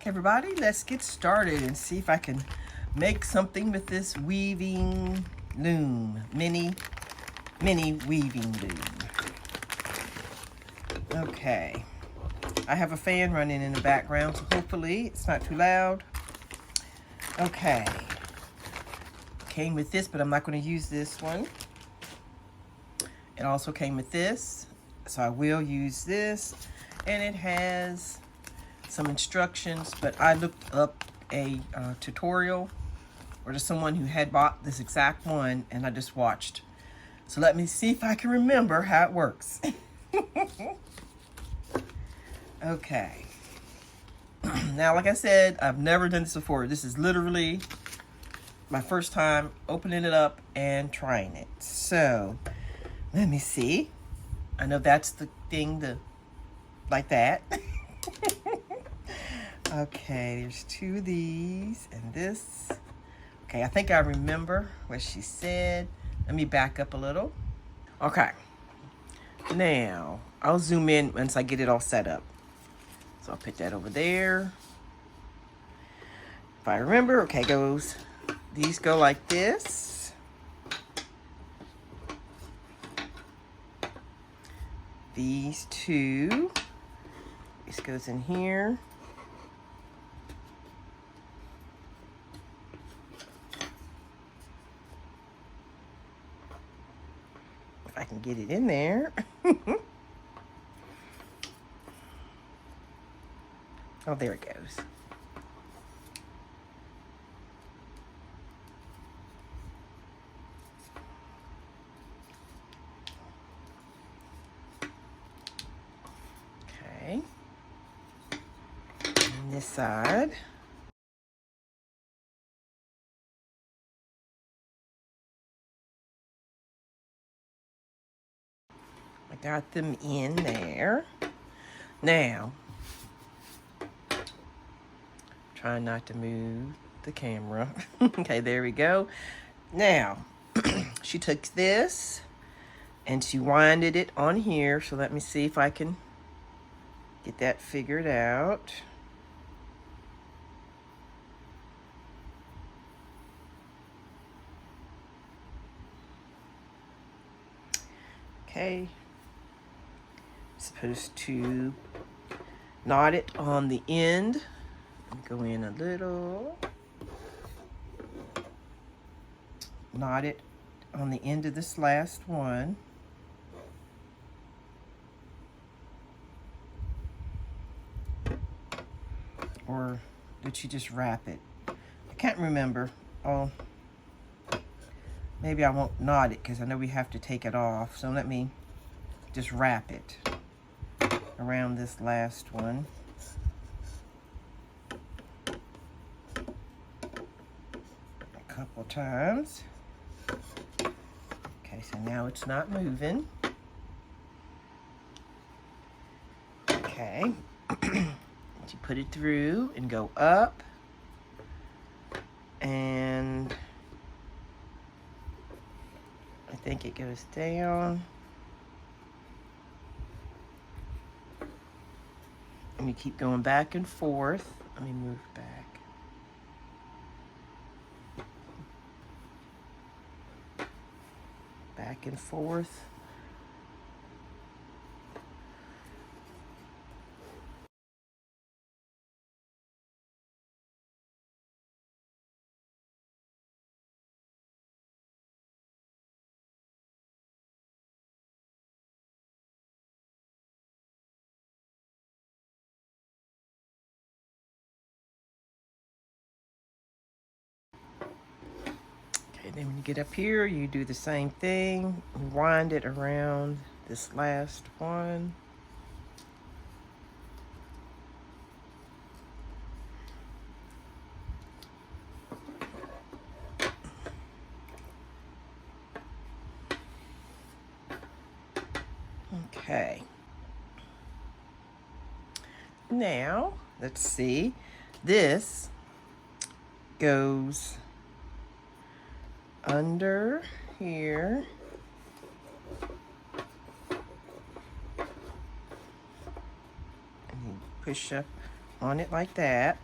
Okay, everybody, let's get started and see if I can make something with this weaving loom, mini weaving loom. Okay, I have a fan running in the background, so hopefully it's not too loud. Okay, came with this, but I'm not going to use this one. It also came with this, so I will use this, and it has some instructions, but I looked up a tutorial or to someone who had bought this exact one, and I just watched. So let me see if I can remember how it works. Okay. Now, like I said, I've never done this before. This is literally my first time opening it up and trying it. So let me see. I know that's the thing, like that. Okay, there's two of these and this. Okay, I think I remember what she said. Let me back up a little. Okay, now I'll zoom in once I get it all set up. So I'll put that over there. If I remember, okay, these go like this. These two, this goes in here. If I can get it in there. Oh, there it goes. Okay. And this side. I got them in there. Now, try not to move the camera. Okay, there we go. Now, she took this and she winded it on here. So let me see if I can get that figured out. Okay. Supposed to knot it on the end. Go in a little. Knot it on the end of this last one. Or did she just wrap it? I can't remember. Oh, maybe I won't knot it because I know we have to take it off. So let me just wrap it around this last one. A couple times. Okay, so now it's not moving. Okay. You put it through and go up. And I think it goes down. And you keep going back and forth. Let me move back. Back and forth. Okay, then when you get up here, you do the same thing. Wind it around this last one. Okay. Now, let's see. This goes under here. And you push up on it like that.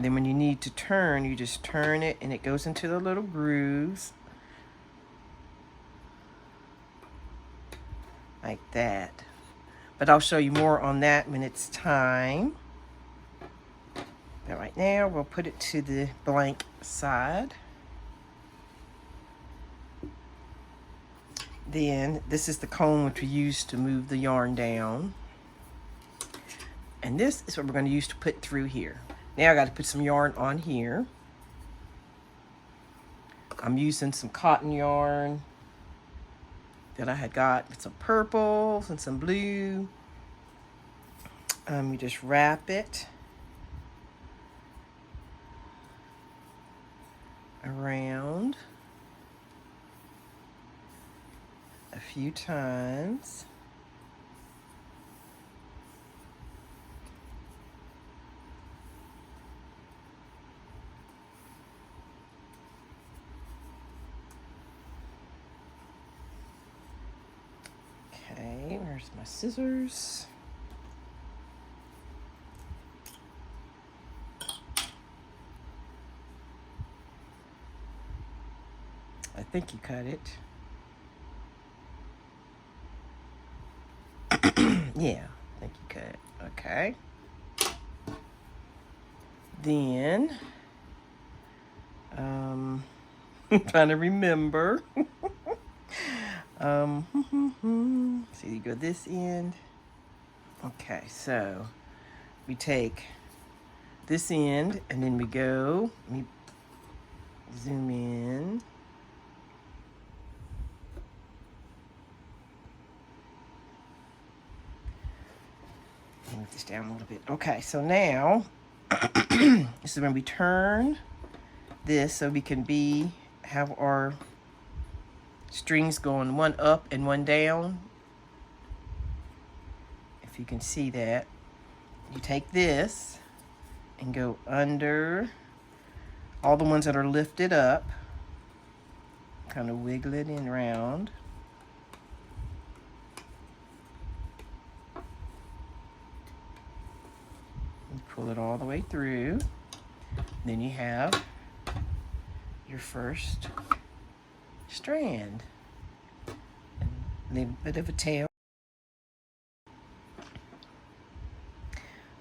Then when you need to turn, you just turn it and it goes into the little grooves. Like that. But I'll show you more on that when it's time. But right now, we'll put it to the blank side. Then, this is the comb which we use to move the yarn down. And this is what we're going to use to put through here. Now I got to put some yarn on here. I'm using some cotton yarn that I had got with some purples and some blue. You just wrap it around a few times. Okay, where's my scissors? I think you cut it. Yeah, I think you cut it. Okay. Then, I'm trying to remember. So you go this end. Okay, so we take this end and then we go, let me zoom in. Move this down a little bit. Okay, so now this is when we turn this so we can have our strings going one up and one down. If you can see that, you take this and go under all the ones that are lifted up, kind of wiggle it in round. And pull it all the way through. Then you have your first strand. And a little bit of a tail.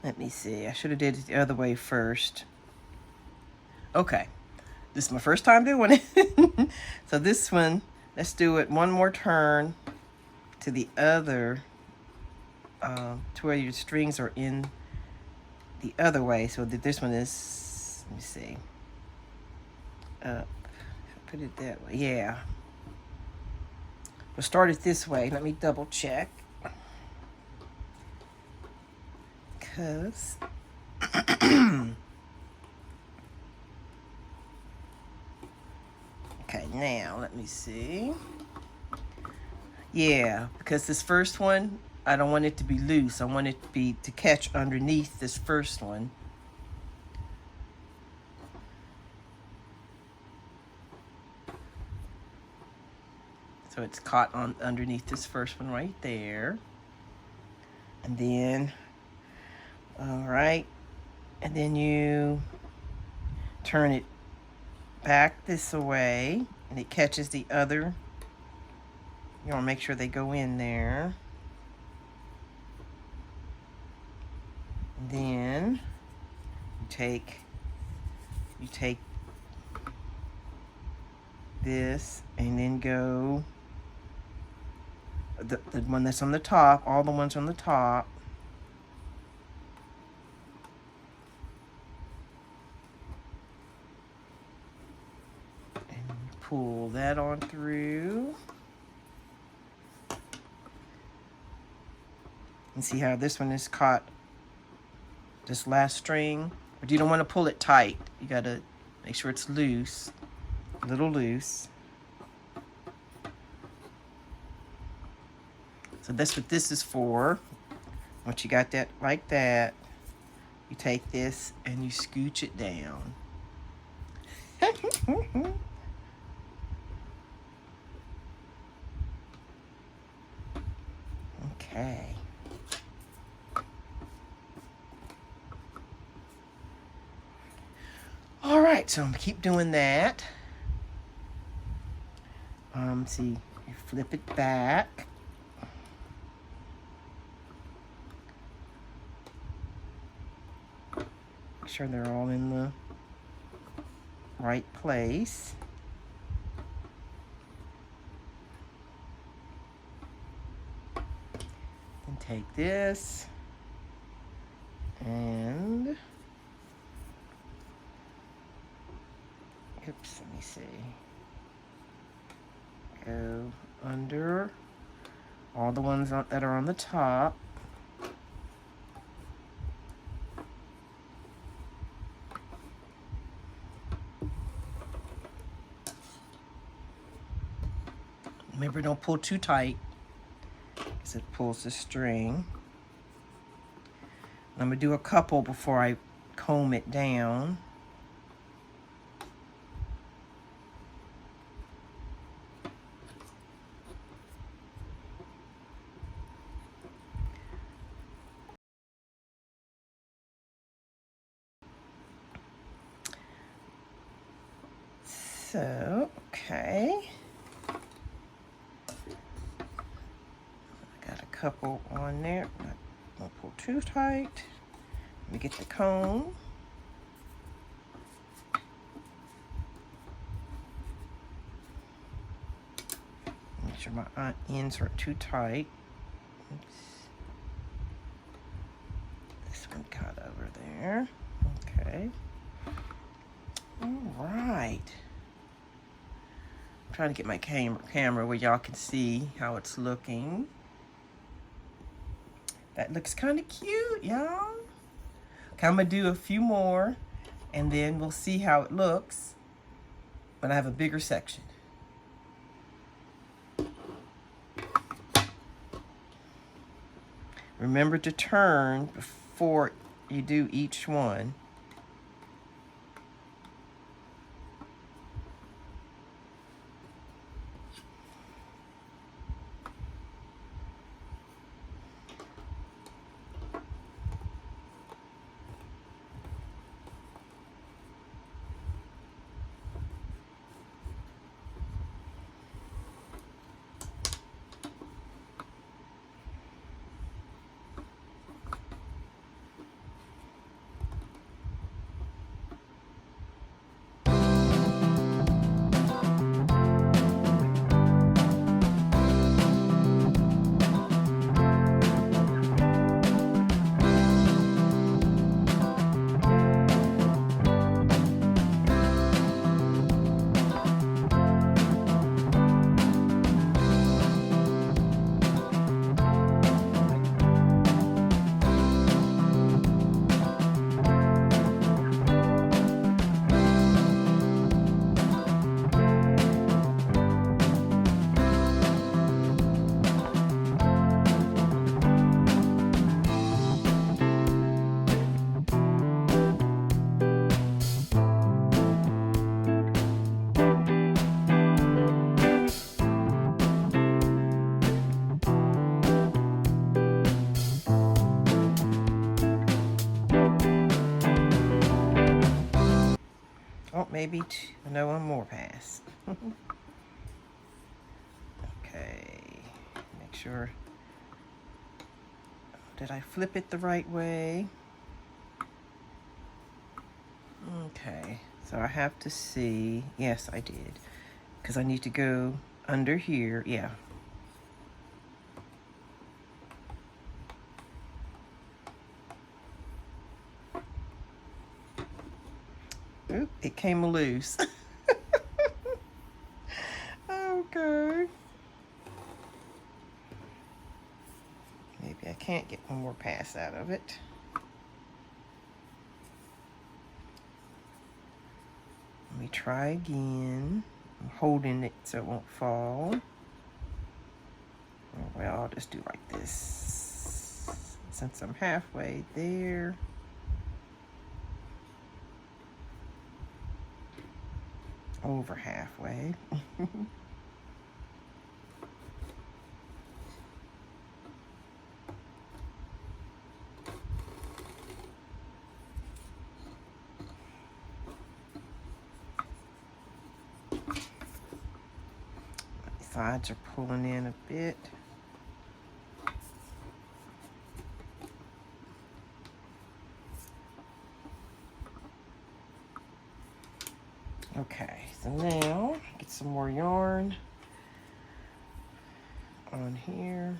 Let me see. I should have did it the other way first. Okay. This is my first time doing it. So this one, let's do it one more turn to the other, to where your strings are in the other way. So that this one is, let me see, up. Put it that way. Yeah. We'll start it this way. Let me double check. Because okay, now let me see. Yeah, because this first one, I don't want it to be loose. I want it to catch underneath this first one. So it's caught on underneath this first one right there. And then, all right, and then you turn it back this way and it catches the other. You want to make sure they go in there. And then you take this and then go the one that's on the top, all the ones on the top. And pull that on through. And see how this one is caught, this last string. But you don't want to pull it tight. You got to make sure it's loose, a little loose. So that's what this is for. Once you got that like that, you take this and you scooch it down. Okay. right, so I'm gonna keep doing that. See, you flip it back. Make sure they're all in the right place. Then take this and, oops, let me see. Go under all the ones that are on the top. Remember, don't pull too tight because it pulls the string. I'm gonna do a couple before I comb it down. So, okay. I got a couple on there. Not gonna pull too tight. Let me get the comb. Make sure my ends aren't too tight. Oops. This one got over there. Okay. All right. I'm trying to get my camera where y'all can see how it's looking. That looks kind of cute, y'all. Okay, I'm gonna do a few more and then we'll see how it looks when I have a bigger section. Remember to turn before you do each one. Oh, maybe no one more pass. Okay, make sure. Did I flip it the right way? Okay, so I have to see. Yes, I did. Because I need to go under here. Yeah. Oop, it came loose. Okay. Maybe I can't get one more pass out of it. Let me try again. I'm holding it so it won't fall. Well, I'll just do like this. Since I'm halfway there. Over halfway. sides are pulling in a bit. Okay, so now get some more yarn on here.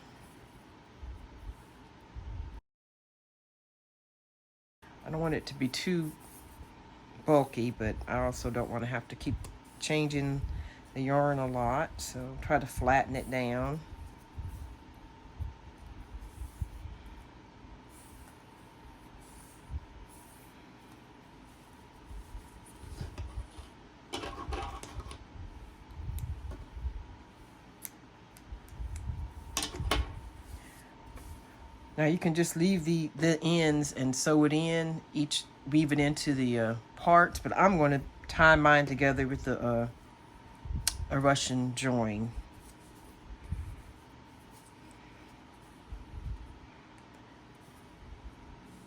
I don't want it to be too bulky, but I also don't want to have to keep changing the yarn a lot, so try to flatten it down. Now you can just leave the ends and sew it in, weave it into the parts, but I'm going to tie mine together with a Russian join.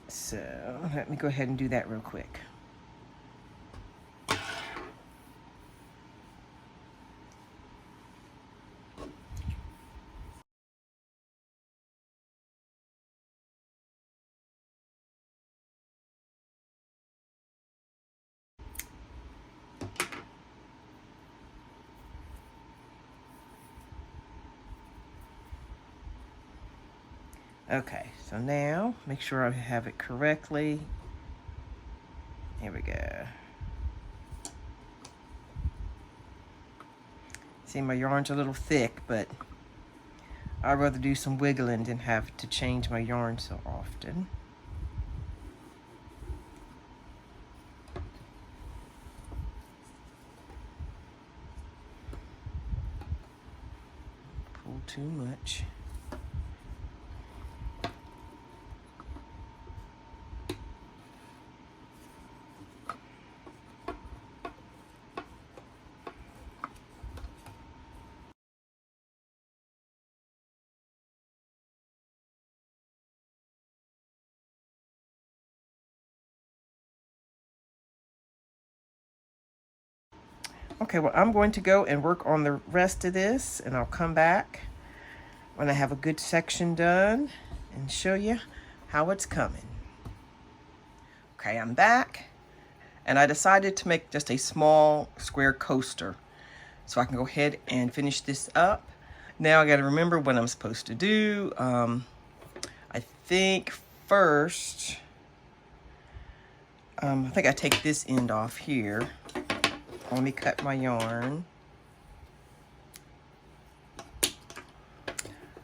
So let me go ahead and do that real quick. Okay, so now make sure I have it correctly. Here we go. See, my yarn's a little thick, but I'd rather do some wiggling than have to change my yarn so often. Pull too much. Okay, well, I'm going to go and work on the rest of this, and I'll come back when I have a good section done and show you how it's coming. Okay, I'm back, and I decided to make just a small square coaster so I can go ahead and finish this up. Now I got to remember what I'm supposed to do. I think first, I think I take this end off here. Let me cut my yarn.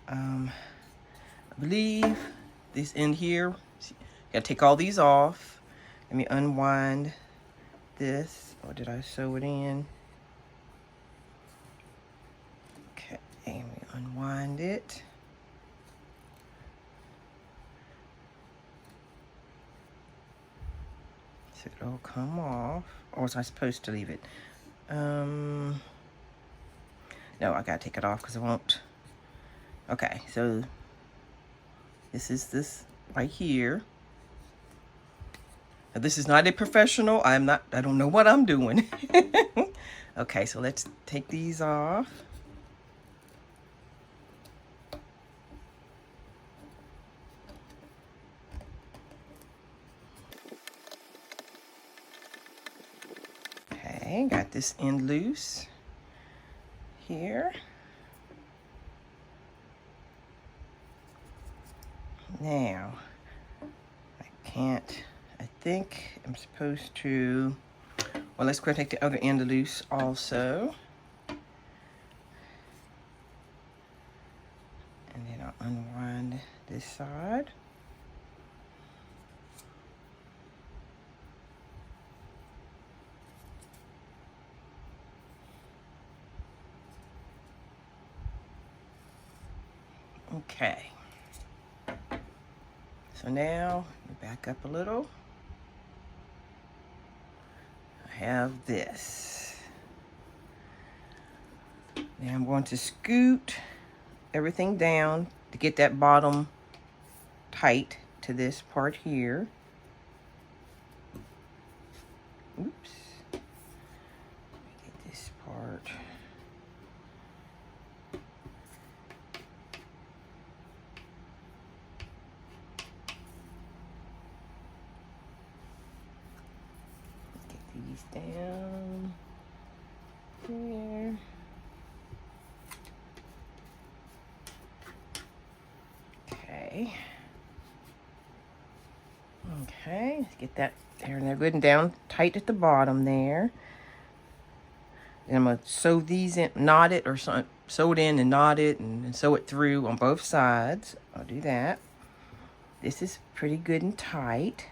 I believe this end here, gotta take all these off. Let me unwind this. Or did I sew it in? Okay, let me unwind it. So it'll come off. Or was I supposed to leave it? No, I gotta take it off because it won't. Okay, so this is this right here. Now, this is not a professional. I don't know what I'm doing. Okay, so let's take these off. Okay, got this end loose here. Now, I think I'm supposed to, well, let's go take the other end loose also. And then I'll unwind this side. Okay. So now, back up a little. I have this. Now I'm going to scoot everything down to get that bottom tight to this part here. Oops. Get this part. these down there. Okay. Okay, let's get that there and they're good and down tight at the bottom there. And I'm gonna sew these in, knot it or sew it in and knot it and sew it through on both sides. I'll do that. This is pretty good and tight.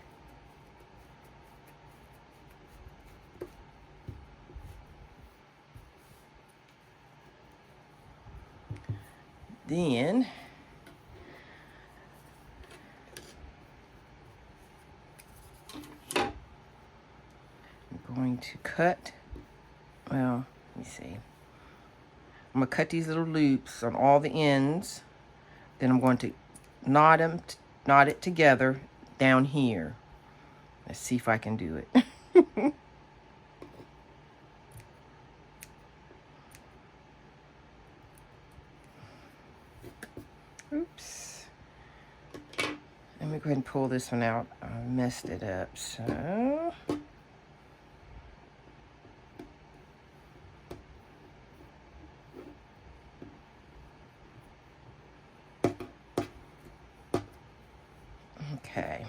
Then I'm going to cut, well, let me see. I'm going to cut these little loops on all the ends. Then I'm going to knot it together down here. Let's see if I can do it. Oops. Let me go ahead and pull this one out. I messed it up, so. Okay.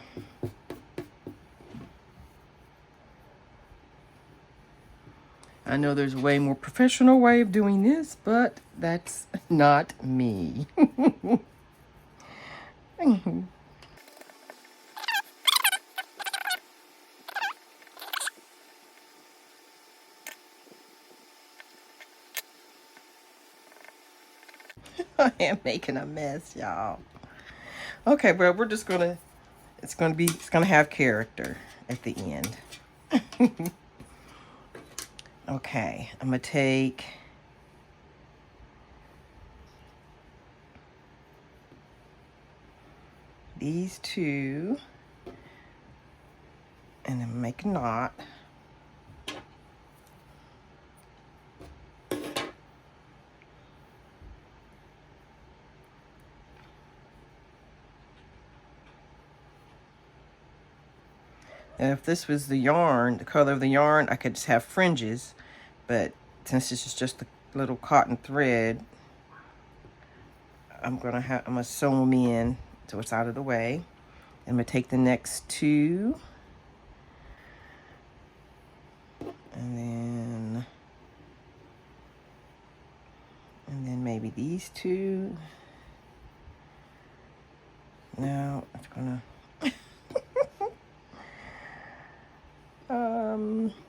I know there's a way more professional way of doing this, but that's not me. I am making a mess, y'all. Okay, well, we're just gonna, it's gonna have character at the end. Okay, I'm gonna take these two and then make a knot. And if this was the yarn, the color of the yarn, I could just have fringes, but since this is just a little cotton thread, I'm gonna sew them in so it's out of the way. I'm gonna take the next two, and then maybe these two. Now it's gonna.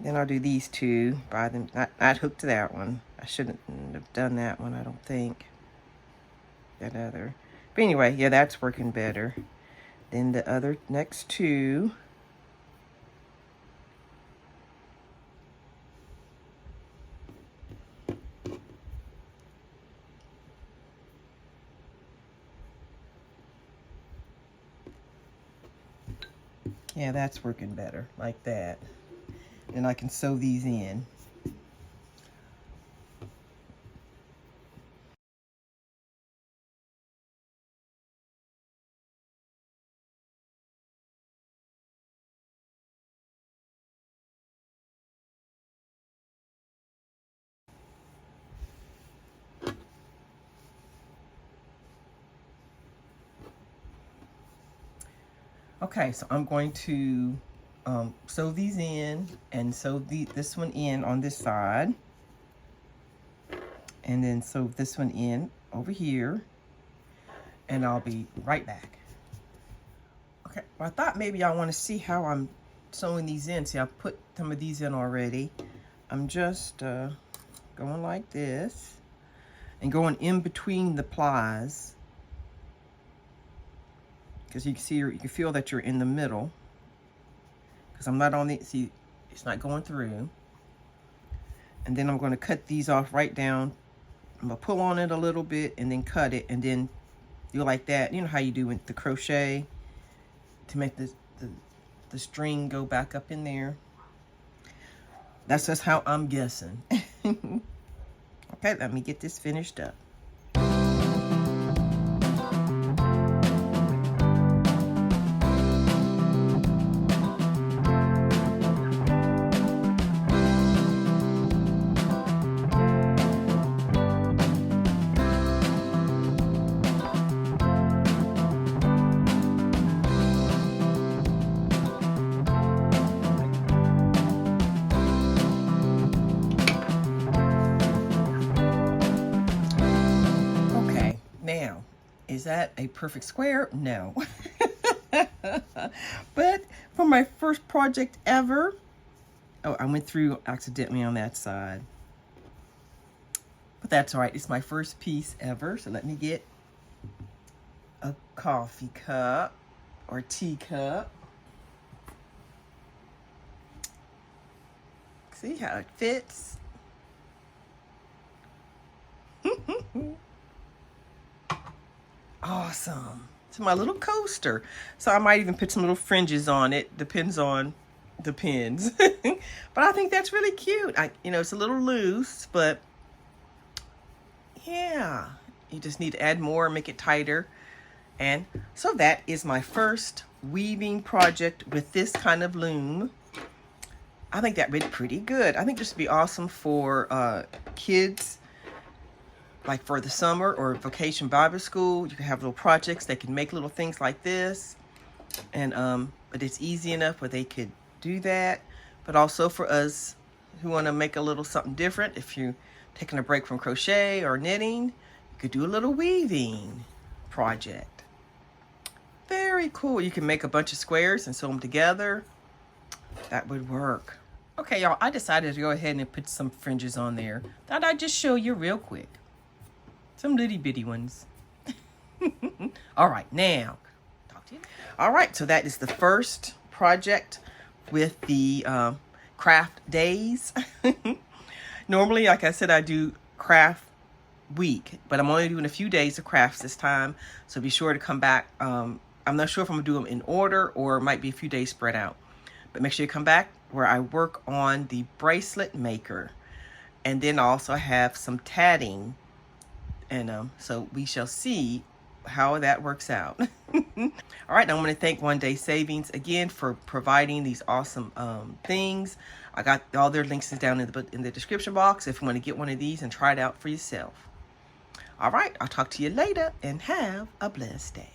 Then I'll do these two by them. Not hooked to that one. I shouldn't have done that one, I don't think. That other. But anyway, yeah, that's working better. Then the other next two. Yeah, that's working better, like that. Then I can sew these in. Okay, so I'm going to sew these in and sew this one in on this side. And then sew this one in over here. And I'll be right back. Okay, well, I thought maybe y'all want to see how I'm sewing these in. See, I put some of these in already. I'm just going like this and going in between the plies. Because you can see, you can feel that you're in the middle. Because I'm not on the, see, it's not going through. And then I'm going to cut these off right down. I'm going to pull on it a little bit and then cut it. And then do like that. You know how you do with the crochet to make the string go back up in there. That's just how I'm guessing. Okay, let me get this finished up. that a perfect square? No. But for my first project ever, oh, I went through accidentally on that side. But that's all right. It's my first piece ever. So let me get a coffee cup or teacup. See how it fits? Awesome. It's my little coaster. So I might even put some little fringes on it. Depends on the pins. But I think that's really cute. It's a little loose, but yeah, you just need to add more, make it tighter. And so that is my first weaving project with this kind of loom. I think that went pretty good. I think this would be awesome for kids, like for the summer or vacation Bible school. You can have little projects. They can make little things like this. And but it's easy enough where they could do that. But also for us who want to make a little something different, if you're taking a break from crochet or knitting, you could do a little weaving project. Very cool. You can make a bunch of squares and sew them together. That would work. Okay, y'all, I decided to go ahead and put some fringes on there. Thought I'd just show you real quick. Some litty bitty ones. All right, now, talk to you. All right, so that is the first project with the craft days. Normally, like I said, I do craft week, but I'm only doing a few days of crafts this time. So be sure to come back. I'm not sure if I'm gonna do them in order or it might be a few days spread out. But make sure you come back where I work on the bracelet maker. And then I also have some tatting. And so we shall see how that works out. All right, now I'm going to thank One Day Savings again for providing these awesome things. I got all their links down in the description box if you want to get one of these and try it out for yourself. All right, I'll talk to you later and have a blessed day.